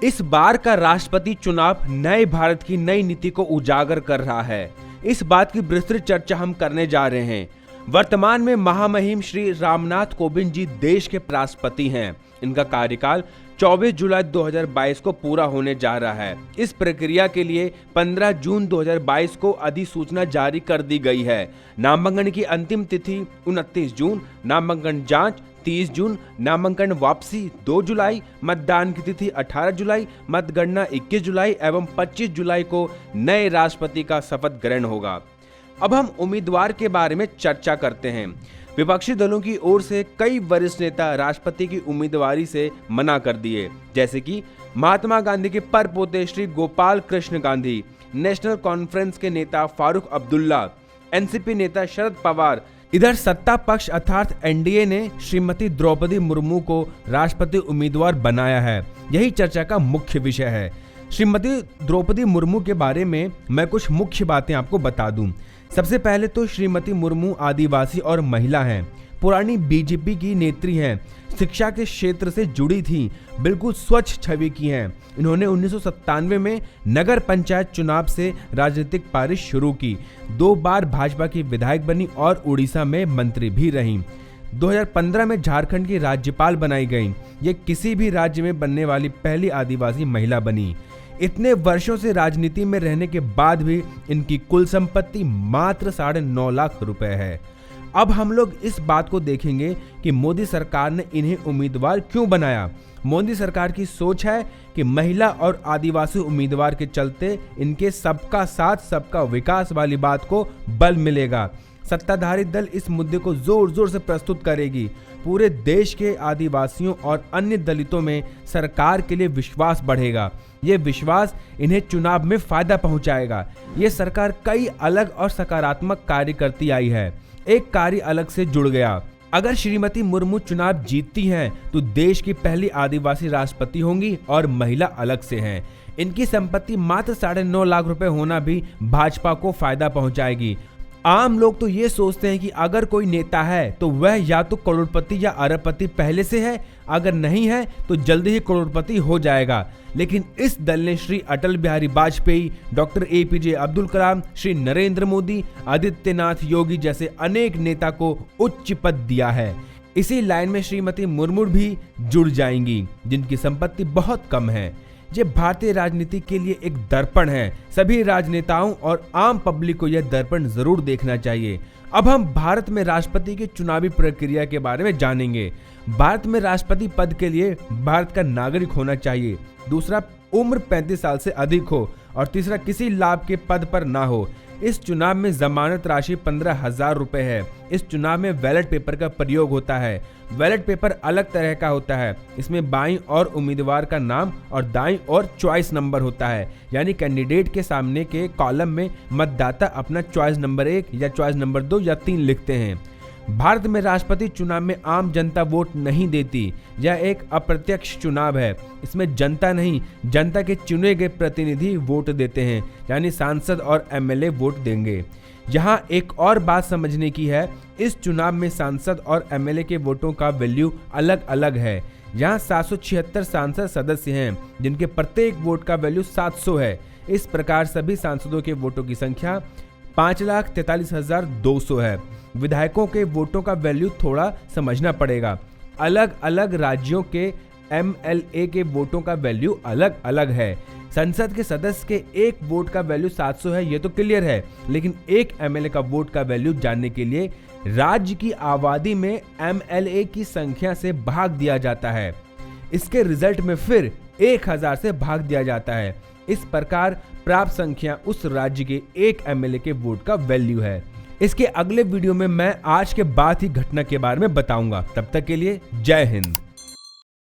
इस बार का राष्ट्रपति चुनाव नए भारत की नई नीति को उजागर कर रहा है। इस बात की विस्तृत चर्चा हम करने जा रहे हैं। वर्तमान में महामहिम श्री रामनाथ कोविंद जी देश के राष्ट्रपति हैं। इनका कार्यकाल 24 जुलाई 2022 को पूरा होने जा रहा है। इस प्रक्रिया के लिए 15 जून 2022 को अधिसूचना जारी कर दी गई है। नामांकन की अंतिम तिथि 29 जून, नामांकन जांच 30 जून, नामांकन वापसी 2 जुलाई, मतदान की तिथि 18 जुलाई, मतगणना 21 जुलाई एवं 25 जुलाई को नए राष्ट्रपति का शपथ ग्रहण होगा। अब हम उम्मीदवार के बारे में चर्चा करते हैं। विपक्षी दलों की ओर से कई वरिष्ठ नेता राष्ट्रपति की उम्मीदवारी से मना कर दिए, जैसे कि महात्मा गांधी के परपोते श्री गोपाल कृष्ण गांधी, नेशनल कॉन्फ्रेंस के नेता फारूक अब्दुल्ला, एनसीपी नेता शरद पवार। इधर सत्ता पक्ष अर्थात एनडीए ने श्रीमती द्रौपदी मुर्मू को राष्ट्रपति उम्मीदवार बनाया है। यही चर्चा का मुख्य विषय है। श्रीमती द्रौपदी मुर्मू के बारे में मैं कुछ मुख्य बातें आपको बता दूं। सबसे पहले तो श्रीमती मुर्मू आदिवासी और महिला हैं, पुरानी बीजेपी की नेत्री हैं, शिक्षा के क्षेत्र से जुड़ी थी, बिल्कुल स्वच्छ छवि की हैं। इन्होंने 1997 में नगर पंचायत चुनाव से राजनीतिक पारी शुरू की। 2 बार भाजपा की विधायक बनी और उड़ीसा में मंत्री भी रहीं। 2015 में झारखंड की राज्यपाल बनाई गईं। ये किसी भी राज्य में बनने वाली पहली आदिवासी महिला बनी। इतने वर्षों से राजनीति में रहने के बाद भी इनकी कुल संपत्ति मात्र 9.5 लाख रुपए है। अब हम लोग इस बात को देखेंगे कि मोदी सरकार ने इन्हें उम्मीदवार क्यों बनाया। मोदी सरकार की सोच है कि महिला और आदिवासी उम्मीदवार के चलते इनके सबका साथ सबका विकास वाली बात को बल मिलेगा। सत्ताधारी दल इस मुद्दे को जोर जोर से प्रस्तुत करेगी। पूरे देश के आदिवासियों और अन्य दलितों में सरकार के लिए विश्वास बढ़ेगा। ये विश्वास इन्हें चुनाव में फायदा पहुंचाएगा। ये सरकार कई अलग और सकारात्मक कार्य करती आई है। एक कार्य अलग से जुड़ गया। अगर श्रीमती मुर्मू चुनाव जीतती हैं तो देश की पहली आदिवासी राष्ट्रपति होंगी और महिला अलग से हैं। इनकी संपत्ति मात्र 9.5 लाख रुपए होना भी भाजपा को फायदा पहुंचाएगी। आम लोग तो ये सोचते हैं कि अगर कोई नेता है तो वह या तो करोड़पति या अरबपति पहले से है, अगर नहीं है तो जल्दी ही करोड़पति हो जाएगा। लेकिन इस दल ने श्री अटल बिहारी वाजपेयी, डॉक्टर एपीजे अब्दुल कलाम, श्री नरेंद्र मोदी, आदित्यनाथ योगी जैसे अनेक नेता को उच्च पद दिया है। इसी लाइन में श्रीमती मुर्मू भी जुड़ जाएंगी, जिनकी संपत्ति बहुत कम है। ये भारतीय राजनीति के लिए एक दर्पण है। सभी राजनेताओं और आम पब्लिक को यह दर्पण जरूर देखना चाहिए। अब हम भारत में राष्ट्रपति की चुनावी प्रक्रिया के बारे में जानेंगे। भारत में राष्ट्रपति पद के लिए भारत का नागरिक होना चाहिए। दूसरा, उम्र 35 साल से अधिक हो और तीसरा, किसी लाभ के पद पर ना हो। इस चुनाव में जमानत राशि 15,000 रुपए है। इस चुनाव में बैलेट पेपर का प्रयोग होता है। बैलेट पेपर अलग तरह का होता है। इसमें बाईं ओर उम्मीदवार का नाम और दाईं ओर चॉइस नंबर होता है, यानी कैंडिडेट के सामने के कॉलम में मतदाता अपना चॉइस नंबर 1 या चॉइस नंबर 2 या 3 लिखते हैं। भारत में राष्ट्रपति चुनाव में आम जनता वोट नहीं देती। यह एक अप्रत्यक्ष चुनाव है। इसमें जनता नहीं, जनता के चुने गए प्रतिनिधि वोट देते हैं, यानी सांसद और एमएलए वोट देंगे। यहाँ एक और बात समझने की है, इस चुनाव में सांसद और एमएलए के वोटों का वैल्यू अलग अलग है। यहाँ 776 सांसद सदस्य हैं, जिनके प्रत्येक वोट का वैल्यू 700 है। इस प्रकार सभी सांसदों के वोटों की संख्या 5,43,200 है। विधायकों के वोटों का वैल्यू थोड़ा समझना पड़ेगा। अलग अलग राज्यों के एमएलए के वोटों का वैल्यू अलग अलग है। संसद के सदस्य के एक वोट का वैल्यू 700 है, ये तो क्लियर है। लेकिन एक एमएलए का वोट का वैल्यू जानने के लिए राज्य की आबादी में एमएलए की संख्या से भाग दिया जाता है। इसके रिजल्ट में फिर 1000 से भाग दिया जाता है। इस प्रकार प्राप्त संख्या उस राज्य के एक एमएलए के वोट का वैल्यू है। इसके अगले वीडियो में मैं आज के बाद ही घटना के बारे में बताऊंगा। तब तक के लिए जय हिंद।